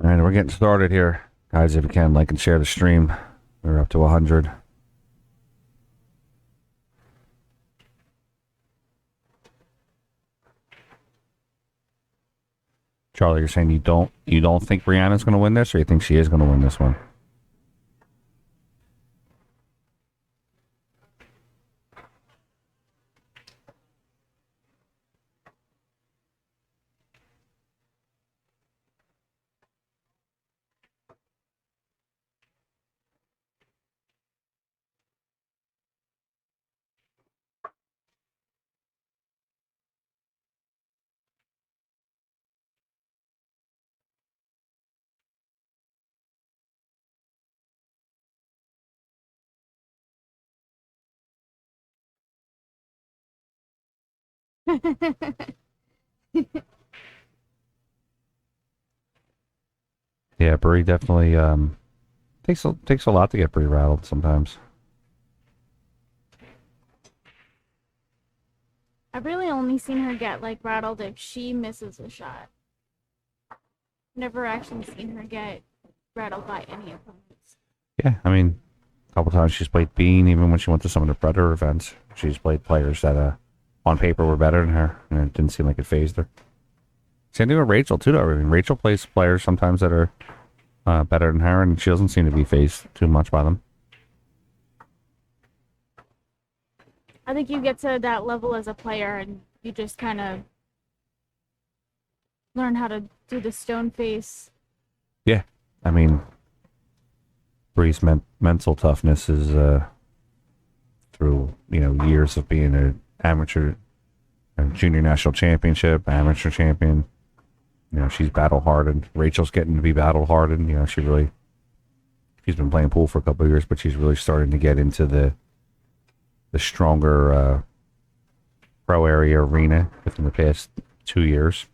All right, we're getting started here. Guys, if you can, like and share the stream. We're up to 100. Charlie, you're saying you don't think Briana's going to win this, or you think she is going to win this one? Yeah, Brie definitely takes a lot to get Brie rattled sometimes. I've really only seen her get like rattled if she misses a shot. Never actually seen her get rattled by any opponents. Yeah, I mean, a couple times she's played Bean, even when she went to some of the Predator events. She's played players that on paper were better than her, and it didn't seem like it phased her. Same thing with Rachel too, though. I mean, Rachel plays players sometimes that are better than her, and she doesn't seem to be phased too much by them. I think you get to that level as a player and you just kind of learn how to do the stone face. Yeah, I mean, Bree's mental toughness is through years of being an amateur, junior national championship, amateur champion. She's battle hardened. Rachel's getting to be battle hardened. She's been playing pool for a couple of years, but she's really starting to get into the stronger pro area arena within the past 2 years.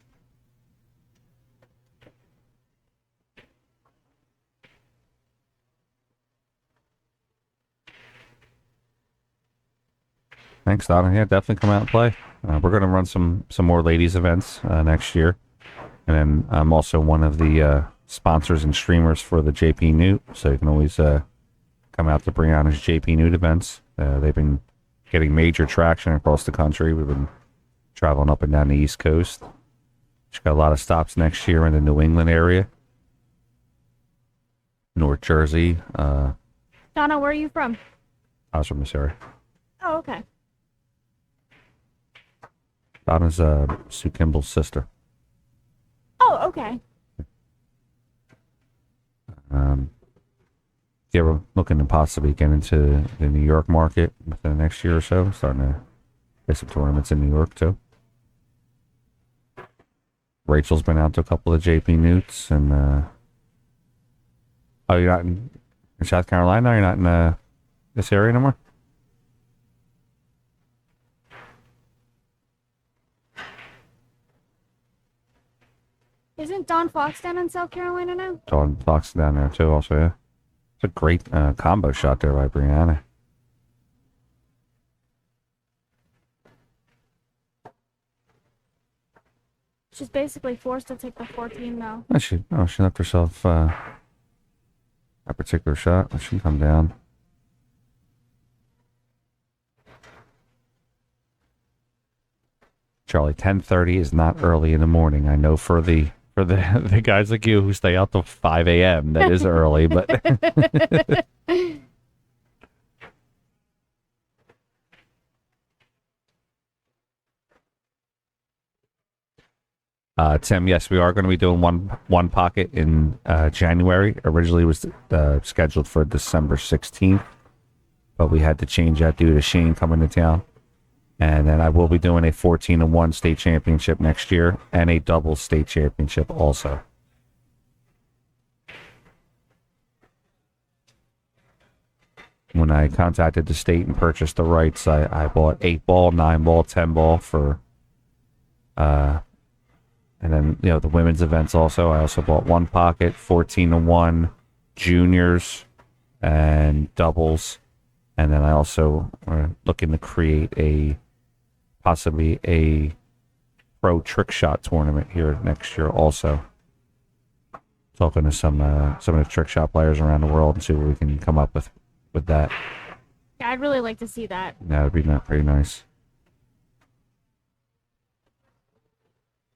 Thanks, Donna. Yeah, definitely come out and play. We're going to run some more ladies events next year. And then I'm also one of the sponsors and streamers for the JP Newt, so you can always come out to Briana's JP Newt events. They've been getting major traction across the country. We've been traveling up and down the East Coast. She's got a lot of stops next year in the New England area, North Jersey. Donna, where are you from? I was from this area. Oh, okay. Donna's Sue Kimball's sister. Oh, okay. If you're ever looking to possibly get into the New York market within the next year or so, starting to get some tournaments in New York too. Rachel's been out to a couple of JP Newts, and oh, you're not in South Carolina? You're not in this area anymore? Isn't Dawn Fox down in South Carolina now? Dawn Fox down there too, also, yeah. It's a great combo shot there by Briana. She's basically forced to take the 14 though. She left herself a particular shot. She can come down. Charlie, 10:30 is not early in the morning. I know for the guys like you who stay out till 5 a.m. that is early, but Tim, yes, we are going to be doing one pocket in January. Originally, it was scheduled for December 16th, but we had to change that due to Shane coming to town. And then I will be doing a 14-1 state championship next year and a double state championship also. When I contacted the state and purchased the rights, I bought 8-ball, 9-ball, 10-ball for and then, the women's events also. I also bought one pocket, 14-1, juniors, and doubles. And then I also are looking to create possibly a pro trick shot tournament here next year also. talking to some of the trick shot players around the world and see what we can come up with that. Yeah, I'd really like to see that. That'd be pretty nice.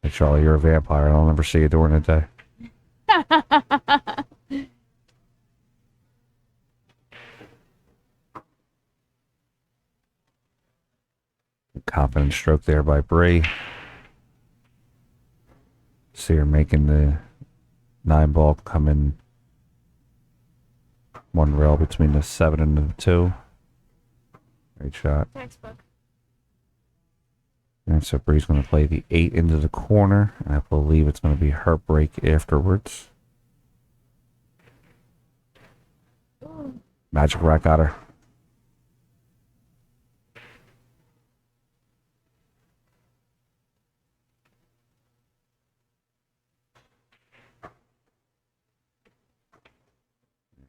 Hey, Charlie, you're a vampire. I'll never see you during the day. Confident stroke there by Bree. See her making the 9 ball come in one rail between the 7 and the 2. Great shot. Textbook. And so Bree's going to play the 8 into the corner, and I believe it's going to be her break afterwards. Ooh. Magic rack got her.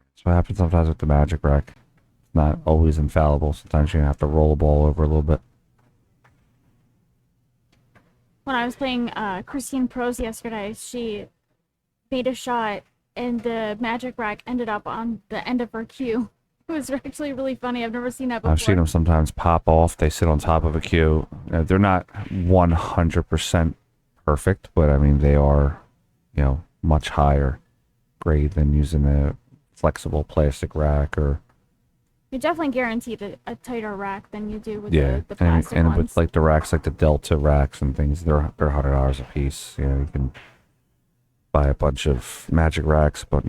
That's what happens sometimes with the magic rack. It's not always infallible. Sometimes you have to roll the ball over a little bit. When I was playing Christine Pros yesterday, she made a shot and the magic rack ended up on the end of her cue. It was actually really funny. I've never seen that before. I've seen them sometimes pop off. They sit on top of a cue. They're not 100% perfect, but I mean, they are, much higher grade than using a flexible plastic rack or. You definitely guaranteed a tighter rack than you do with Yeah, the plastic and ones. with like the racks, like the Delta racks and things, they're $100 a piece. You can buy a bunch of magic racks, but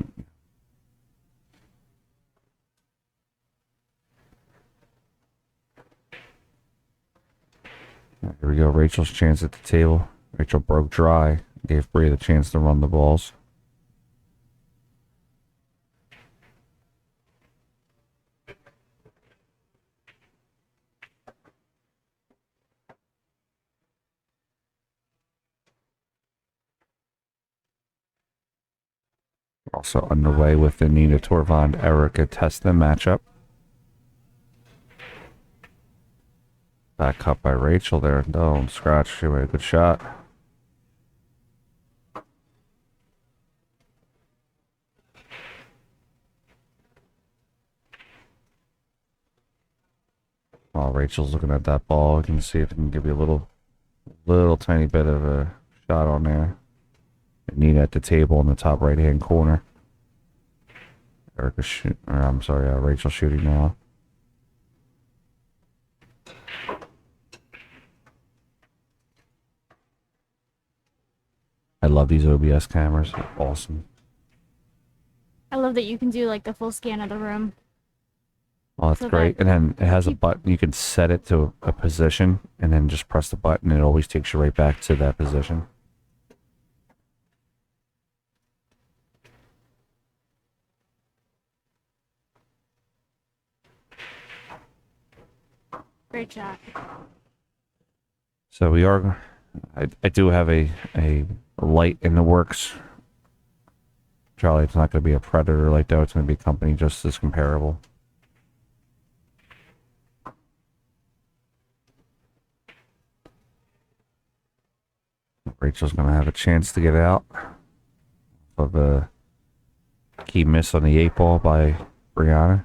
here we go. Rachel's chance at the table. Rachel broke dry, gave Bree the chance to run the balls. Also underway with the Nina Torvand Erica Testa matchup. Back cut by Rachel there. Don't scratch. She made a good shot. While Rachel's looking at that ball, you can see if it can give you a little tiny bit of a shot on there. Nina at the table in the top right-hand corner. Rachel shooting now. I love these OBS cameras. They're awesome. I love that you can do like the full scan of the room. Oh, that's great. And then it has a button. You can set it to a position and then just press the button and it always takes you right back to that position. Great shot. So we are. I do have a light in the works. Charlie, it's not going to be a Predator light though. It's going to be a company just as comparable. Rachel's going to have a chance to get out of a key miss on the 8-ball by Briana.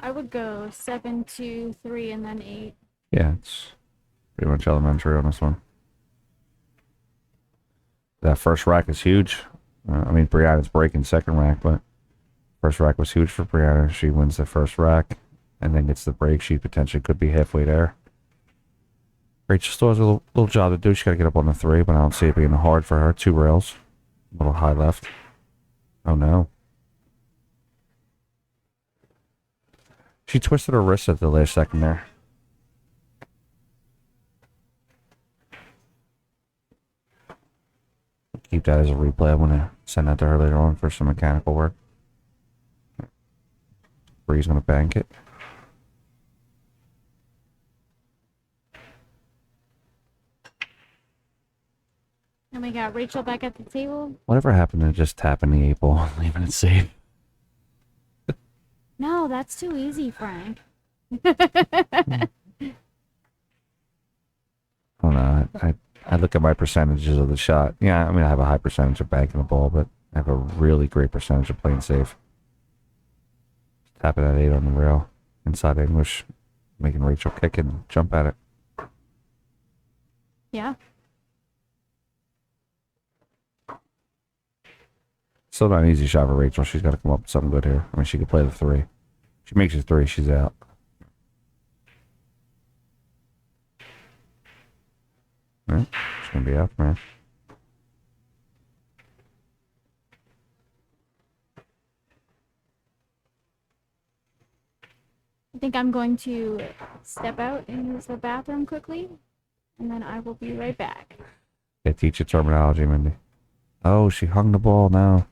I would go 7, 2, 3, and then 8. Yeah, it's pretty much elementary on this one. That first rack is huge. Briana's breaking second rack, but first rack was huge for Briana. She wins the first rack and then gets the break. She potentially could be halfway there. Rachel still has a little job to do. She's got to get up on the 3, but I don't see it being hard for her. 2 rails. A little high left. Oh, no. She twisted her wrist at the last second there. Keep that as a replay. I'm going to send that to her later on for some mechanical work. Bree's going to bank it. And we got Rachel back at the table. Whatever happened to just tapping the 8-ball and leaving it safe? No, that's too easy, Frank. Oh, don't know. I look at my percentages of the shot. Yeah, I mean, I have a high percentage of banking the ball, but I have a really great percentage of playing safe. Tap it at 8 on the rail. Inside English, making Rachel kick and jump at it. Yeah. Still not an easy shot for Rachel. She's got to come up with something good here. I mean, she could play the 3. She makes a 3, she's out. All right, she's going to be out, man. I think I'm going to step out and use the bathroom quickly, and then I will be right back. Yeah, teach you terminology, Mindy. Oh, she hung the ball now.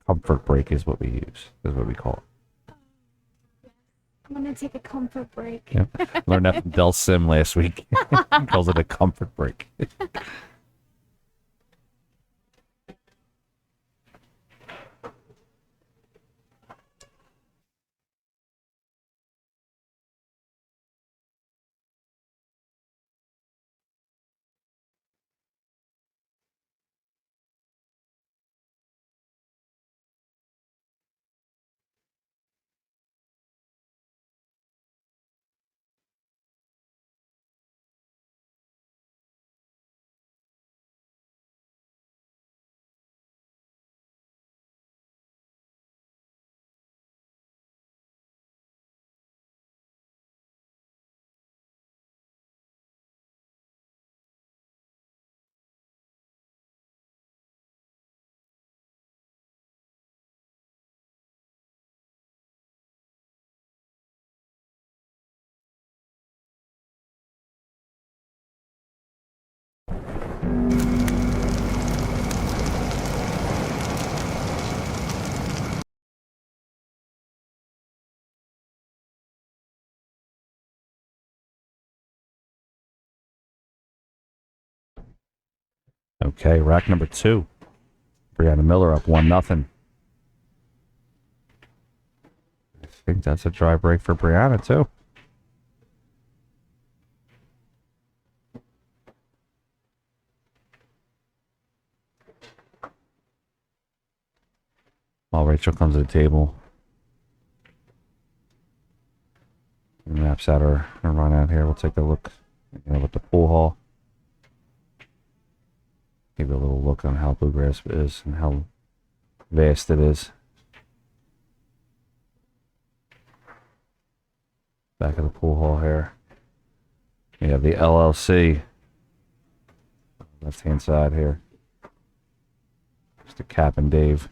Comfort break is what we use, is what we call it. I'm going to take a comfort break. Yeah. Learned that from Del Sim last week. He calls it a comfort break. Okay, rack number 2. Briana Miller up 1-0. I think that's a dry break for Briana, too. While Rachel comes to the table and maps out her run out here, we'll take a look with the pool hall. Give you a little look on how Bluegrass is and how vast it is. Back of the pool hall here. You have the LLC. Left hand side here. Just a Cap and Dave.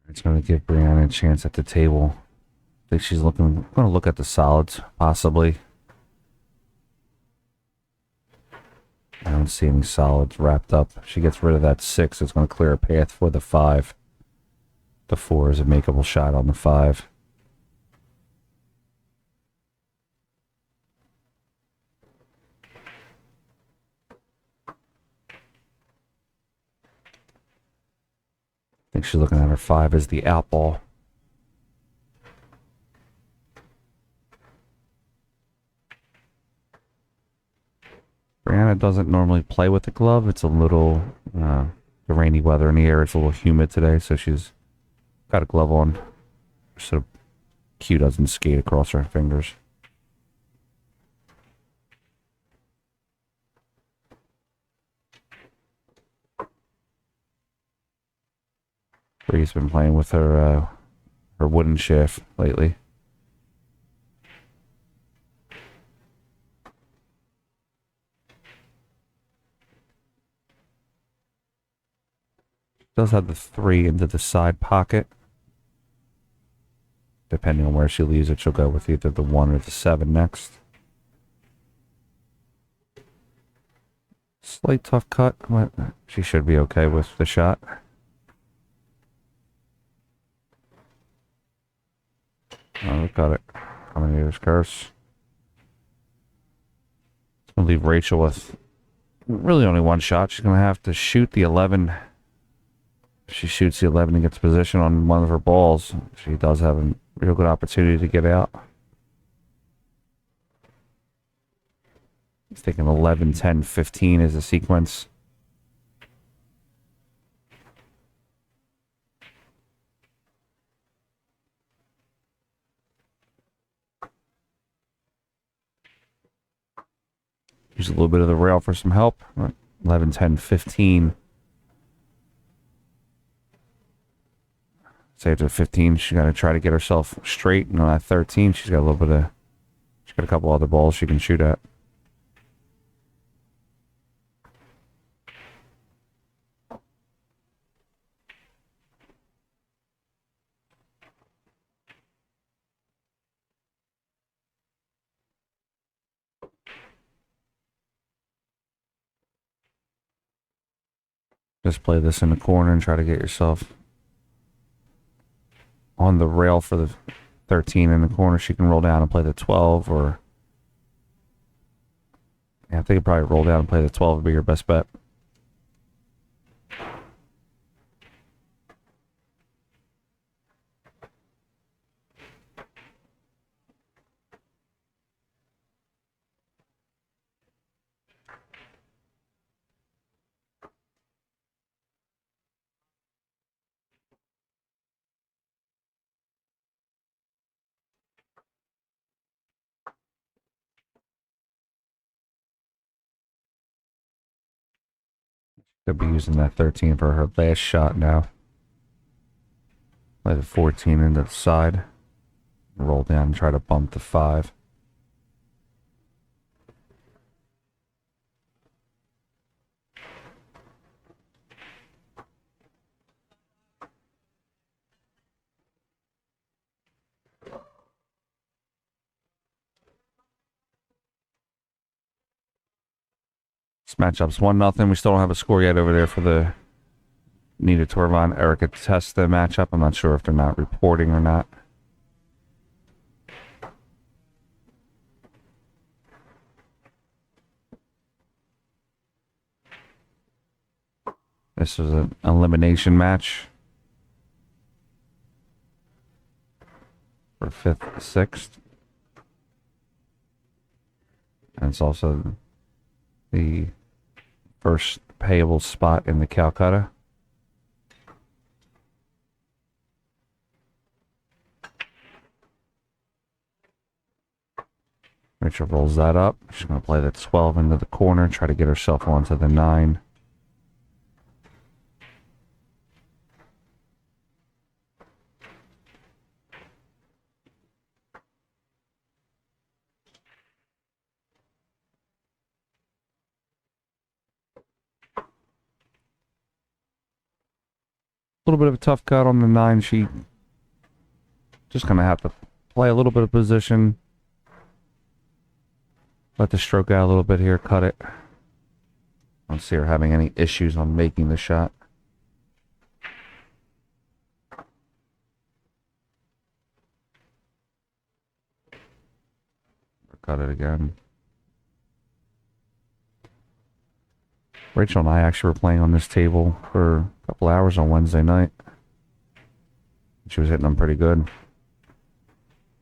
It's going to give Briana a chance at the table. I think she's going to look at the solids, possibly. I don't see any solids wrapped up. If she gets rid of that 6, it's going to clear a path for the 5. The 4 is a makeable shot on the 5. I think she's looking at her 5 as the out ball. Briana doesn't normally play with the glove. It's a little, the rainy weather in the air. It's a little humid today, so she's got a glove on so Q doesn't skate across her fingers. Bree's been playing with her wooden shaft lately. Does have the 3 into the side pocket. Depending on where she leaves it, she'll go with either the 1 or the 7 next. Slight tough cut, but she should be okay with the shot. Oh, look at it. Commentator's curse. It's going to leave Rachel with really only one shot. She's going to have to shoot the 11. If she shoots the 11 and gets position on one of her balls, she does have a real good opportunity to get out. It's taking 11, 10, 15 as a sequence. Use a little bit of the rail for some help. 11, 10, 15. Say after 15, she's got to try to get herself straight. And on that 13, she's got a little bit of... She's got a couple other balls she can shoot at. Just play this in the corner and try to get yourself on the rail for the 13 in the corner. She can roll down and play the 12, or... Yeah, I think you'd probably roll down and play the 12 would be your best bet. Could be using that 13 for her last shot now. Play the 14 into the side. Roll down and try to bump the 5. This matchup's 1-0. We still don't have a score yet over there for the Nita Torvan Erica Testa matchup. I'm not sure if they're not reporting or not. This is an elimination match for 5th, 6th. And it's also the first payable spot in the Calcutta. Rachel rolls that up. She's going to play the 12 into the corner, try to get herself onto the 9. A little bit of a tough cut on the 9. She just going to have to play a little bit of position. Let the stroke out a little bit here, cut it. I don't see her having any issues on making the shot. Cut it again. Rachel and I actually were playing on this table for a couple hours on Wednesday night. She was hitting them pretty good.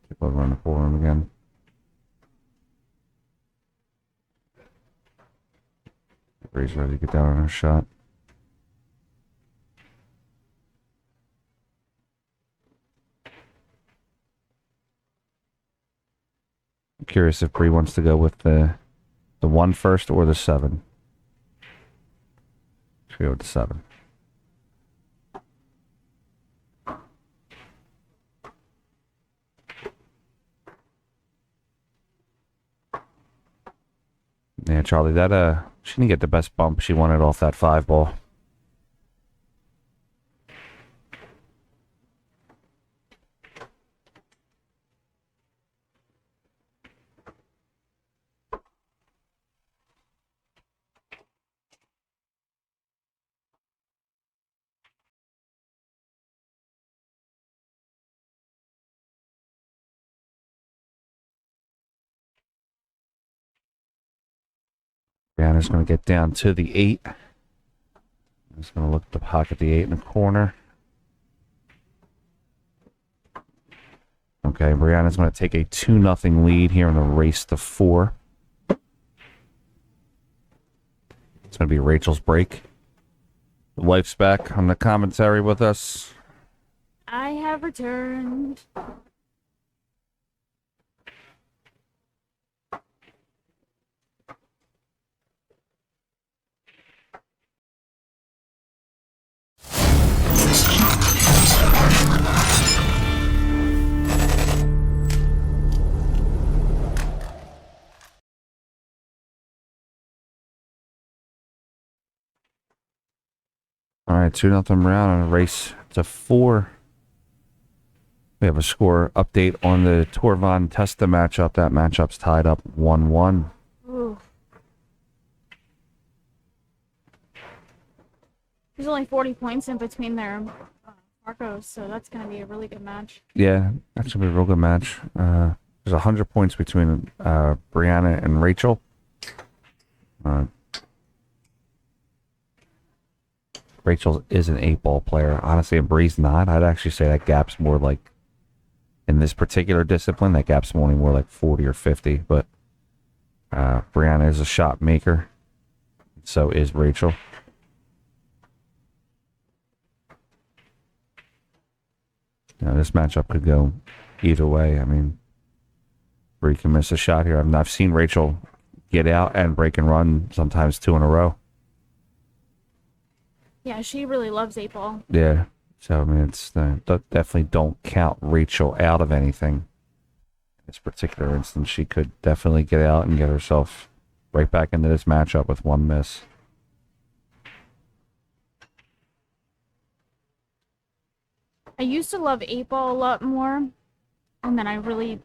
Keep over in the pool room again. Bree's ready to get down on her shot. I'm curious if Bree wants to go with the 1 first or the 7. Should go with the 7. Yeah, Charlie, that she didn't get the best bump she wanted off that 5 ball. Briana's going to get down to the 8. Just going to look to pocket the 8 in the corner. Okay, Briana's going to take a 2-0 lead here in the race to 4. It's going to be Rachel's break. The wife's back on the commentary with us. I have returned. All right, 2-0 round on a race to 4. We have a score update on the Torvon Testa matchup. That matchup's tied up 1-1. Ooh. There's only 40 points in between their Marcos, so that's going to be a really good match. Yeah, that's going to be a real good match. There's 100 points between Briana and Rachel. Rachel is an 8-ball player. Honestly, and Bree's not. I'd actually say that gap's more like, in this particular discipline, that gap's only more like 40 or 50. But Briana is a shot maker. So is Rachel. Now, this matchup could go either way. I mean, Bree can miss a shot here. I've seen Rachel get out and break and run sometimes 2 in a row. Yeah, she really loves 8-ball. Yeah. So, I mean, it's definitely don't count Rachel out of anything. In this particular instance, she could definitely get out and get herself right back into this matchup with one miss. I used to love 8-ball a lot more, and then I really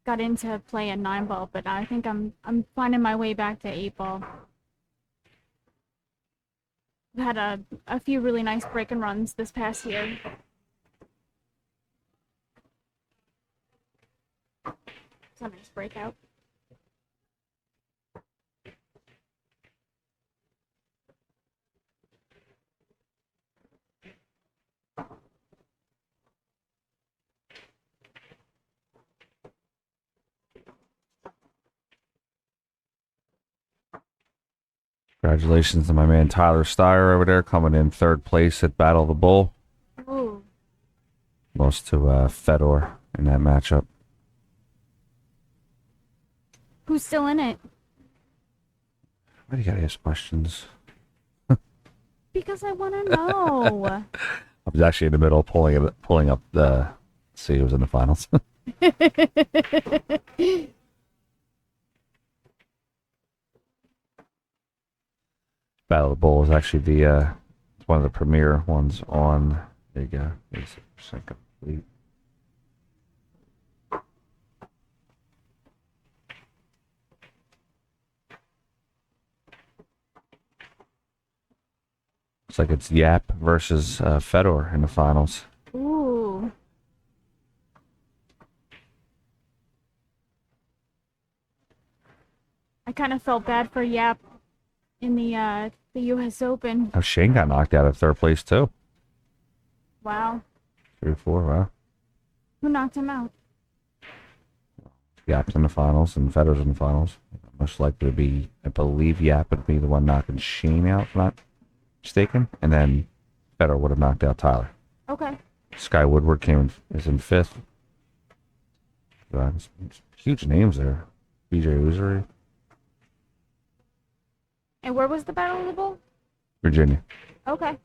got into playing 9-ball, but I think I'm finding my way back to 8-ball. I've had a few really nice break and runs this past year. It's a nice breakout. Congratulations to my man Tyler Steyer over there, coming in 3rd place at Battle of the Bull. Ooh. Lost to Fedor in that matchup. Who's still in it? Why do you gotta ask questions? Because I want to know. I was actually in the middle pulling up the see who was in the finals. Battle of the Bull is actually the one of the premier ones on. There you go. 86% complete. Looks like it's Yap versus Fedor in the finals. Ooh. I kind of felt bad for Yap in the U.S. Open. Oh, Shane got knocked out of 3rd place too. Wow. 3-4, wow. Who knocked him out? Yap's in the finals and Fedor's in the finals. Most likely to be, I believe Yap would be the one knocking Shane out, if not mistaken. And then Fedor would have knocked out Tyler. Okay. Sky Woodward is in 5th. Huge names there. BJ Usery. And where was the Battle of the Bull? Virginia. Okay.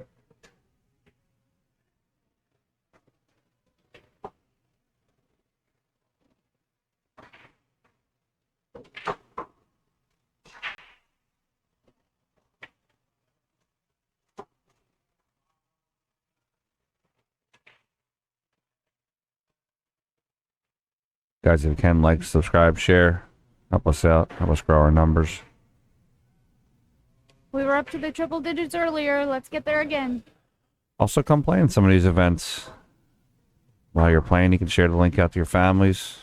Guys, if you can, like, subscribe, share. Help us out. Help us grow our numbers. We were up to the triple digits earlier. Let's get there again. Also, come play in some of these events. While you're playing, you can share the link out to your families,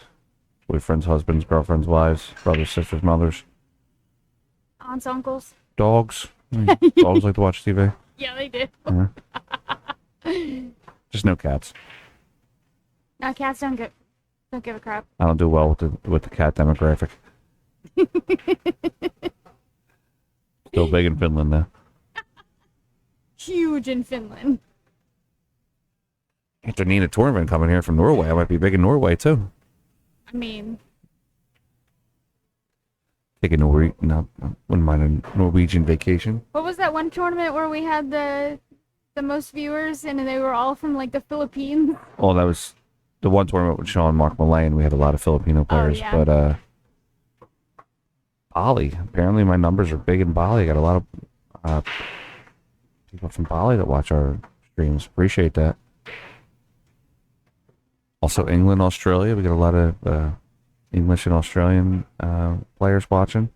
boyfriends, husbands, girlfriends, wives, brothers, sisters, mothers. Aunts, uncles. Dogs. Dogs like to watch TV. Yeah, they do. Yeah. Just no cats. No, cats don't give a crap. I don't do well with the cat demographic. Still big in Finland though. Huge in Finland. After Nina tournament coming here from Norway, I might be big in Norway too. I mean, Take a wouldn't mind a Norwegian vacation. what was that one tournament where we had the most viewers and they were all from like the Philippines? Oh, that was the one tournament with Sean and Mark Mullane. We had a lot of Filipino players, yeah. but Bali. Apparently, my numbers are big in Bali. I got a lot of people from Bali that watch our streams. Appreciate that. Also, England, Australia. We got a lot of English and Australian players watching.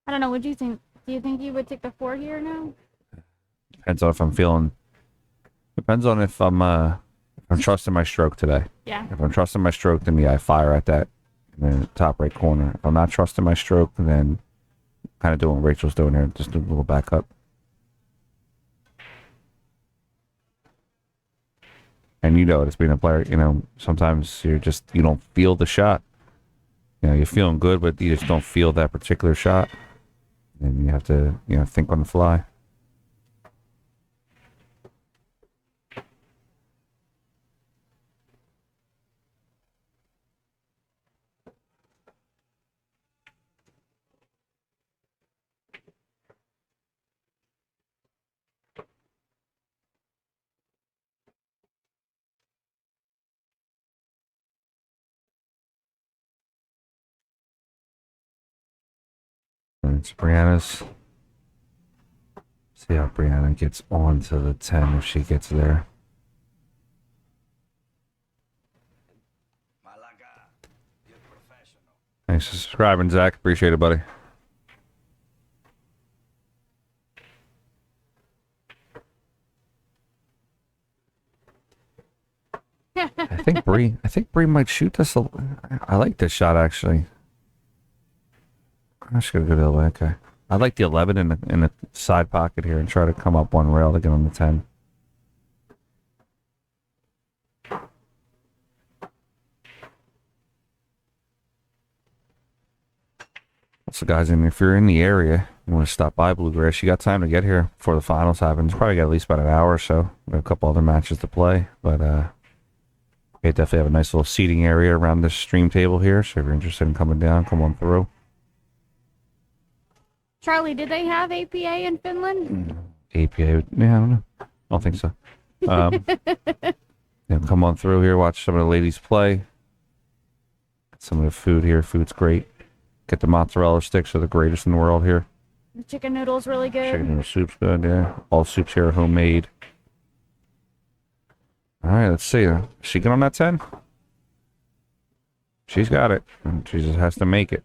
I don't know. What do you think? Do you think you would take the 4 here now? Depends on if I'm feeling. Depends on if I'm trusting my stroke today. Yeah. If I'm trusting my stroke, then yeah, I fire at that in the top right corner. If I'm not trusting my stroke, then kind of doing what Rachel's doing here, just do a little backup. And you know, it's being a player, you know, sometimes you don't feel the shot. You know, you're feeling good, but you just don't feel that particular shot. And you have to, think on the fly. It's Briana's. See how Briana gets onto the 10 if she gets there. Thanks for subscribing, Zach. Appreciate it, buddy. I think Bree might shoot this. I like this shot actually. I'm just gonna go the other way. Okay. I like the 11 in the side pocket here and try to come up one rail to get on the 10. So guys, and if you're in the area, you want to stop by Bluegrass, you got time to get here before the finals happen. You probably got at least about an hour or so. We have a couple other matches to play, but we definitely have a nice little seating area around this stream table here. So if you're interested in coming down, come on through. Charlie, did they have APA in Finland? APA, yeah, I don't know. I don't think so. Come on through here, watch some of the ladies play. Some of the food here. Food's great. Get the mozzarella sticks, are the greatest in the world here. The chicken noodles really good. Chicken noodle soup's good, yeah. All soups here are homemade. All right, let's see. Is she get on that 10? She's got it. And she just has to make it.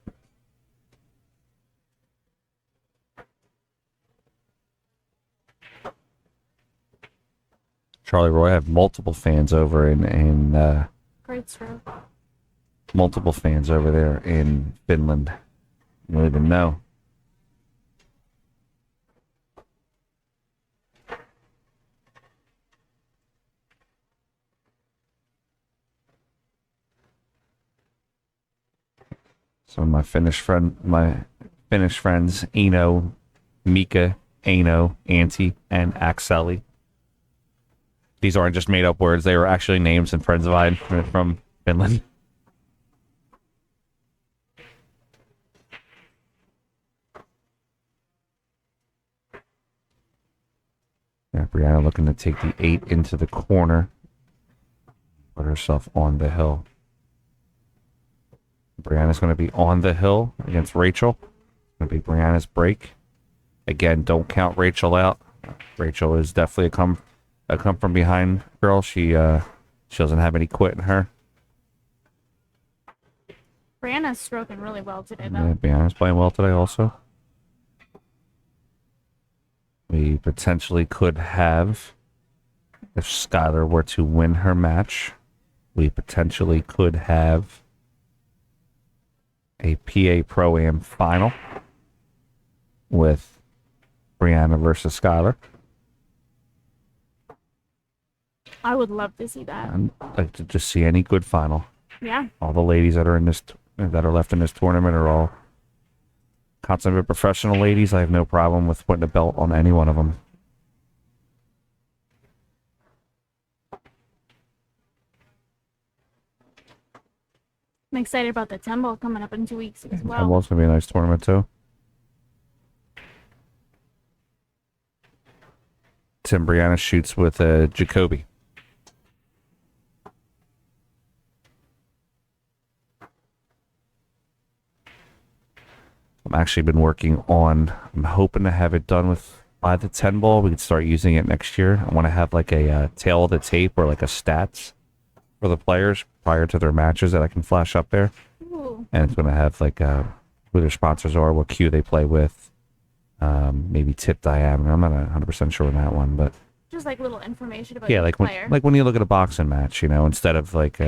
Charlie Roy, I have multiple fans over in Great stroke. multiple fans over there in Finland. You don't even know. Some of my Finnish friends, Eno, Mika, Ano, Antti, and Axeli. These aren't just made up words. They were actually names and friends of mine from Finland. Yeah, Briana looking to take the 8 into the corner. Put herself on the hill. Briana's going to be on the hill against Rachel. Going to be Briana's break. Again, don't count Rachel out. Rachel is definitely a come from behind girl. She doesn't have any quit in her. Brianna's stroking really well today, though. Yeah, Briana's playing well today also. We potentially could have, if Skylar were to win her match, we potentially could have a PA Pro-Am final with Briana versus Skylar. I would love to see that. I'd like to just see any good final. Yeah. All the ladies that are left in this tournament are all consummate professional ladies. I have no problem with putting a belt on any one of them. I'm excited about the 10 ball coming up in 2 weeks as well. 10 ball's gonna be a nice tournament too. Tim Briana shoots with Jacoby. I'm actually been working on. I'm hoping to have it done by the 10 ball. We could start using it next year. I want to have like a tail of the tape or like a stats for the players prior to their matches that I can flash up there. Ooh. And it's going to have like who their sponsors are, what cue they play with, maybe tip diameter. I'm not 100% sure on that one, but Just like little information about yeah, each like player. when you look at a boxing match, instead of like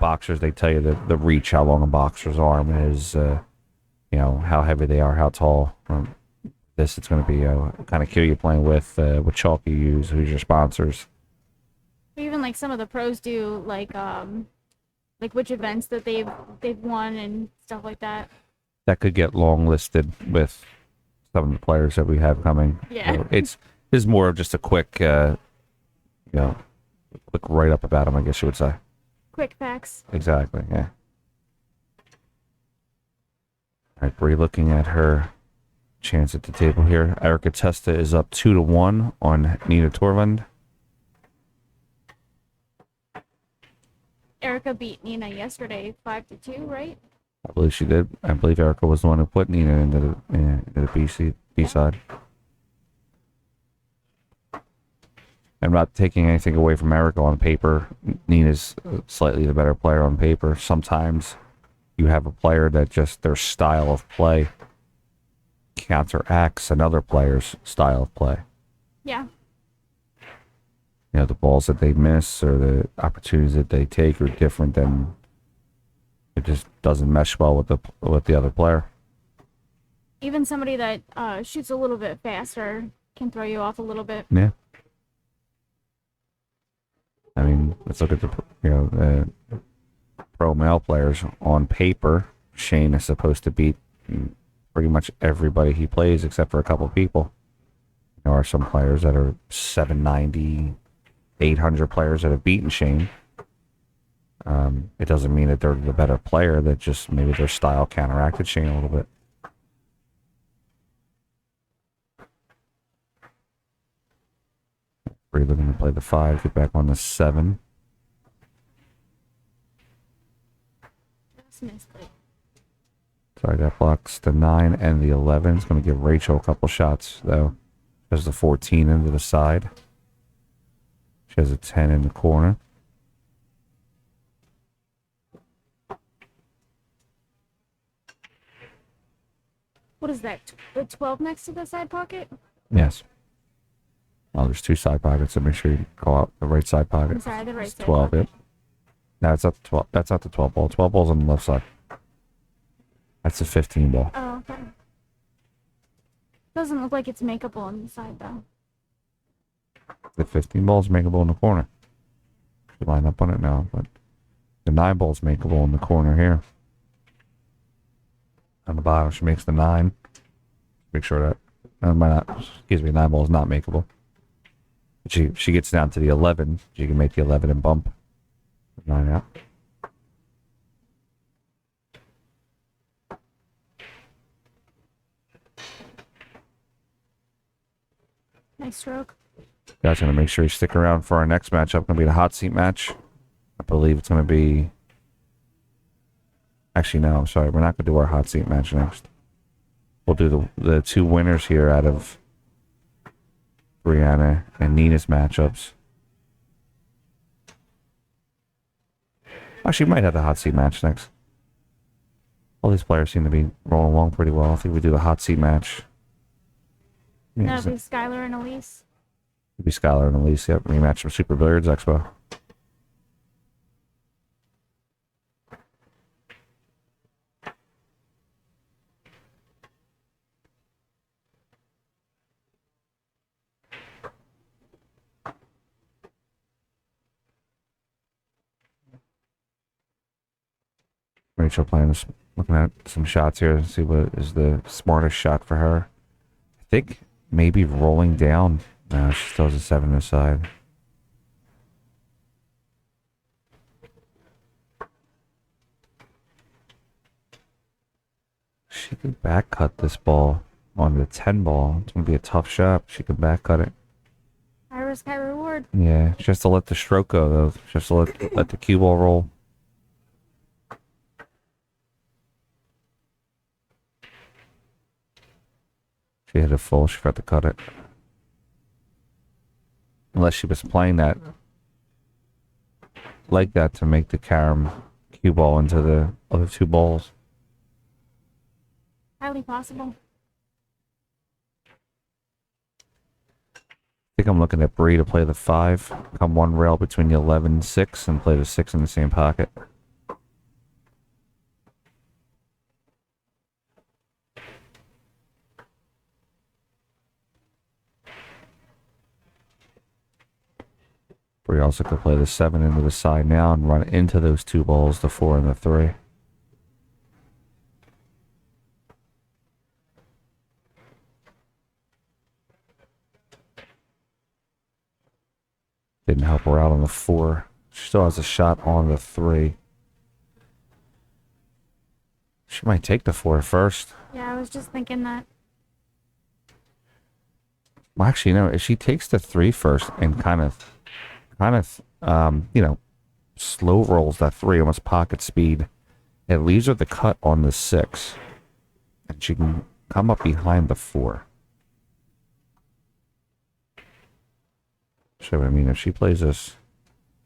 boxers, they tell you the reach, how long a boxer's arm is, how heavy they are, how tall. It's going to be what kind of cue you're playing with, what chalk you use, who's your sponsors. Even like some of the pros do like which events that they've won and stuff like that. That could get long listed with some of the players that we have coming. Yeah. So it's more of just a quick, quick write up about them, I guess you would say. Quick facts. Exactly. Yeah. All right, Bree, looking at her chance at the table here. Erica Testa is up 2-1 on Nina Torvund. Erica beat Nina yesterday 5-2, right? I believe she did. I believe Erica was the one who put Nina into the B side. I'm not taking anything away from Erica on paper. Nina's slightly the better player on paper. Sometimes you have a player that just their style of play counteracts another player's style of play. Yeah. The balls that they miss or the opportunities that they take are different than it just doesn't mesh well with the other player. Even somebody that shoots a little bit faster can throw you off a little bit. Yeah. I mean, let's look at the pro male players on paper. Shane is supposed to beat pretty much everybody he plays except for a couple of people. There are some players that are 790, 800 players that have beaten Shane. It doesn't mean that they're the better player, that just maybe their style counteracted Shane a little bit. We're going to play the 5, get back on the 7. Just missed it. Sorry, that blocks the 9 and the 11. It's going to give Rachel a couple shots, though. There's the 14 into the side. She has a 10 in the corner. What is that? The 12 next to the side pocket? Yes. Oh, there's 2 side pockets, so make sure you call out the right side pocket. I'm sorry, the right It's side 12, pocket. yep. No, it's not the 12. That's not the 12 ball. 12 ball's on the left side. That's the 15 ball. Oh, okay. Doesn't look like it's makeable on the side, though. The 15 ball's makeable in the corner. Should line up on it now, but the 9 ball's makeable in the corner here. On the bottom, she makes the 9. Make sure that 9 ball is not makeable. She gets down to the 11. She can make the 11 and bump 9 out. Nice stroke. Guys, gonna make sure you stick around for our next matchup. Gonna be the hot seat match. I believe it's gonna be. Actually, no. I'm sorry. We're not gonna do our hot seat match next. We'll do the 2 winners here out of Briana and Nina's matchups. Actually, we might have the hot seat match next. All these players seem to be rolling along pretty well. I think we do the hot seat match Yeah, That'll be Skylar and Elise. it'd be Skylar and Elise. Yep, rematch from Super Billiards Expo. Rachel playing, looking at some shots here to see what is the smartest shot for her. I think maybe rolling down. No, she still has a 7 aside. She could back cut this ball on the 10 ball. It's going to be a tough shot. She could back cut it. High risk, high reward. Yeah, she has to let the stroke go, though. She has to let the cue ball roll. She hit it full. She forgot to cut it. Unless she was playing that like that to make the carom cue ball into the other 2 balls. Highly possible. I think I'm looking at Bree to play the 5, come one rail between the 11 and 6, and play the 6 in the same pocket. Bree also could play the 7 into the side now and run into those 2 balls, the 4 and the 3. Didn't help her out on the 4. She still has a shot on the 3. She might take the 4 first. Yeah, I was just thinking that. Well, actually, no. If she takes the 3 first and kind of, slow rolls that 3, almost pocket speed, it leaves her the cut on the 6, and she can come up behind the 4. So I mean, if she plays this,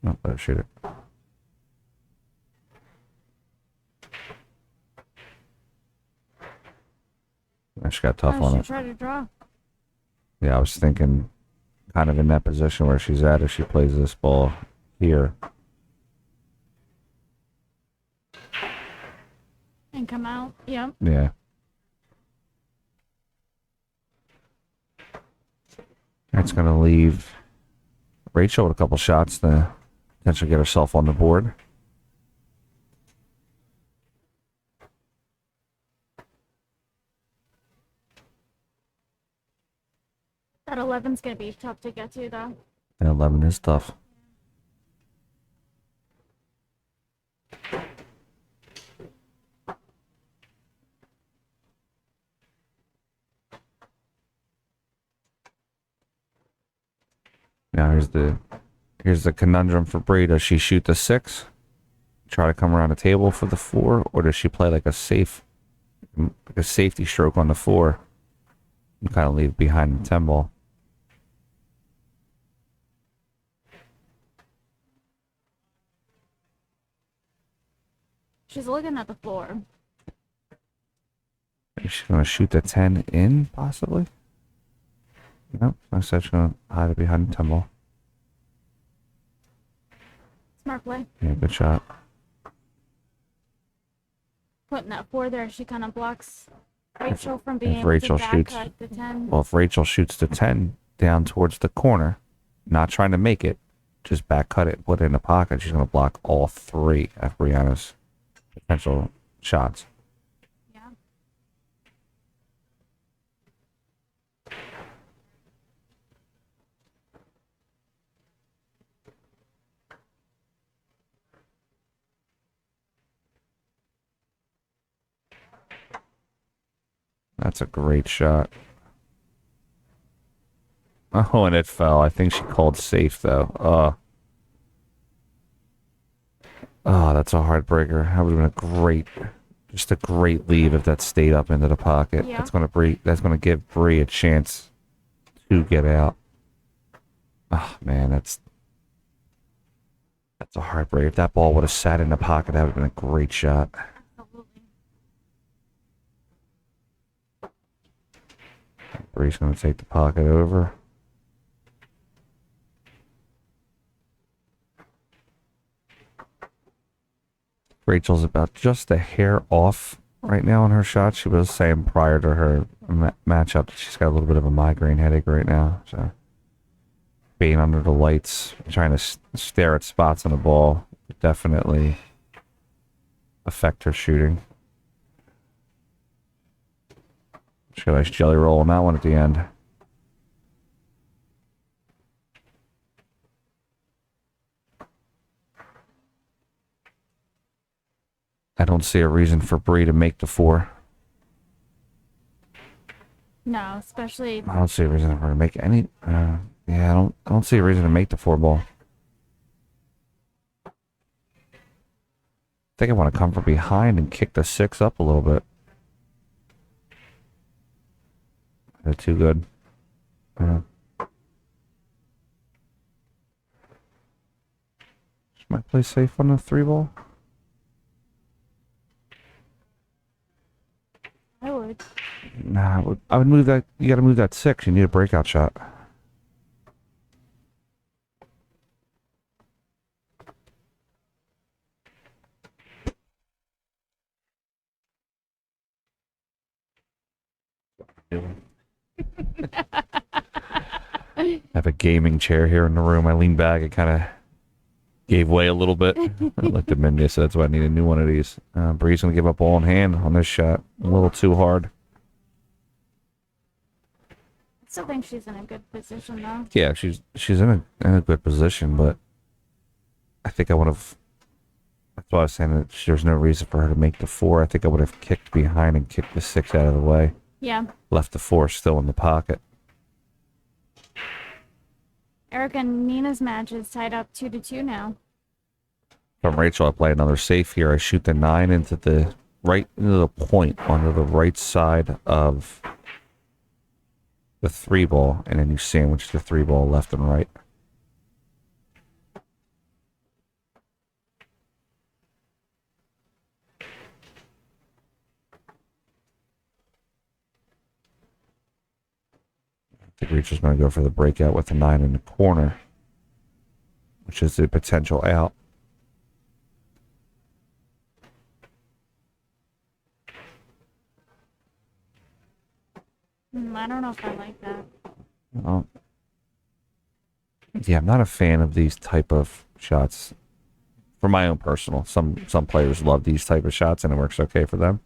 no, let her shoot it. She got tough on it. Try to draw. Yeah, I was thinking kind of in that position where she's at if she plays this ball here. And come out. Yep. Yeah. That's going to leave Rachel with a couple shots to potentially get herself on the board. That 11's going to be tough to get to, though. And 11 is tough. Now here's the conundrum for Bree. Does she shoot the 6, try to come around the table for the 4, or does she play like a safety stroke on the 4 and kind of leave behind the 10 ball? She's looking at the floor. Is she going to shoot the 10 in, possibly? Nope. I said she's going to hide it behind the 10 ball. Smart play. Yeah, good shot. Putting that 4 there, she kind of blocks Rachel from being able Rachel to back shoots, cut the 10. well, if Rachel shoots the 10 down towards the corner, not trying to make it, just back cut it, put it in the pocket, she's going to block all 3 of Briana's potential shots. Yeah. That's a great shot. Oh, and it fell. I think she called safe, though. Oh, that's a heartbreaker. That would have been just a great leave if that stayed up into the pocket. Yeah. That's gonna give Bree a chance to get out. Oh man, that's a heartbreaker. If that ball would have sat in the pocket, that would have been a great shot. Absolutely. Bree's going to take the pocket over. Rachel's about just a hair off right now on her shot. She was saying prior to her matchup that she's got a little bit of a migraine headache right now. So being under the lights, trying to stare at spots on the ball, definitely affect her shooting. She got a nice jelly roll on that one at the end. I don't see a reason for Bree to make the 4. No, especially. I don't see a reason for her to make any. Yeah, I don't see a reason to make the 4 ball. I think I want to come from behind and kick the 6 up a little bit. They're too good. Yeah. Might play safe on the 3 ball. I would. Nah, I would move that. You got to move that 6. You need a breakout shot. I have a gaming chair here in the room. I leaned back. It kind of gave way a little bit. I looked at Mindy, so that's why I need a new one of these. Bree's going to give up ball in hand on this shot. A little too hard. I still think she's in a good position, though. Yeah, she's in a good position, but I think I would have. That's why I was saying that there's no reason for her to make the 4. I think I would have kicked behind and kicked the 6 out of the way. Yeah. Left the 4 still in the pocket. Erica and Nina's match is tied up 2-2 now. From Rachel, I play another safe here. I shoot the 9 into the point onto the right side of the 3 ball, and then you sandwich the 3 ball left and right. I think Rachel's going to go for the breakout with the 9 in the corner, which is the potential out. I don't know if I like that. Yeah, I'm not a fan of these type of shots. For my own personal, some players love these type of shots, and it works okay for them.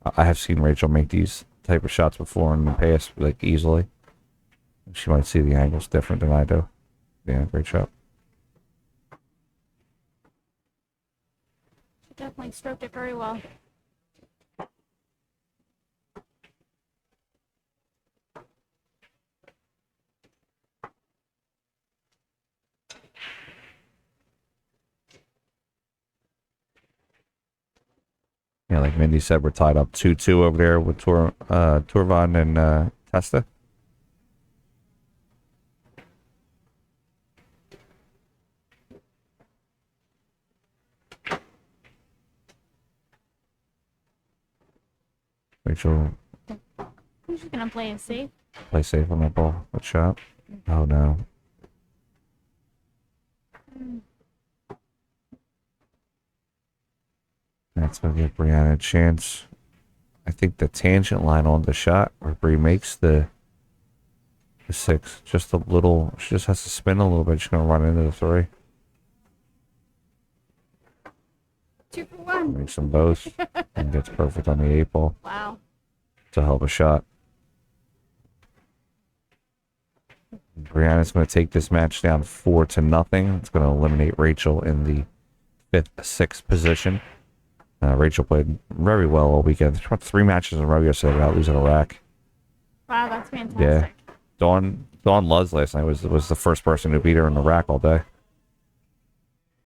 I have seen Rachel make these type of shots before in the past, like easily. She might see the angles different than I do. Yeah, great shot. She definitely stroked it very well. Yeah, like Mindy said, we're tied up 2-2 over there with Turvan and Testa. Rachel, Who's just gonna play it safe? play safe on that ball. Good shot. Oh no. That's going to give Briana a chance. I think the tangent line on the shot where Bri makes the 6, just a little, she just has to spin a little bit. She's going to run into the 3. 2 for 1. Makes them both and gets perfect on the 8 ball. Wow. It's a hell of a shot. Briana's going to take this match down 4-0. It's going to eliminate Rachel in the 5th, 6th position. Rachel played very well all weekend. She won 3 matches in a row yesterday without losing a rack. Wow, that's fantastic. Yeah. Dawn Luz last night was the first person to beat her in the rack all day.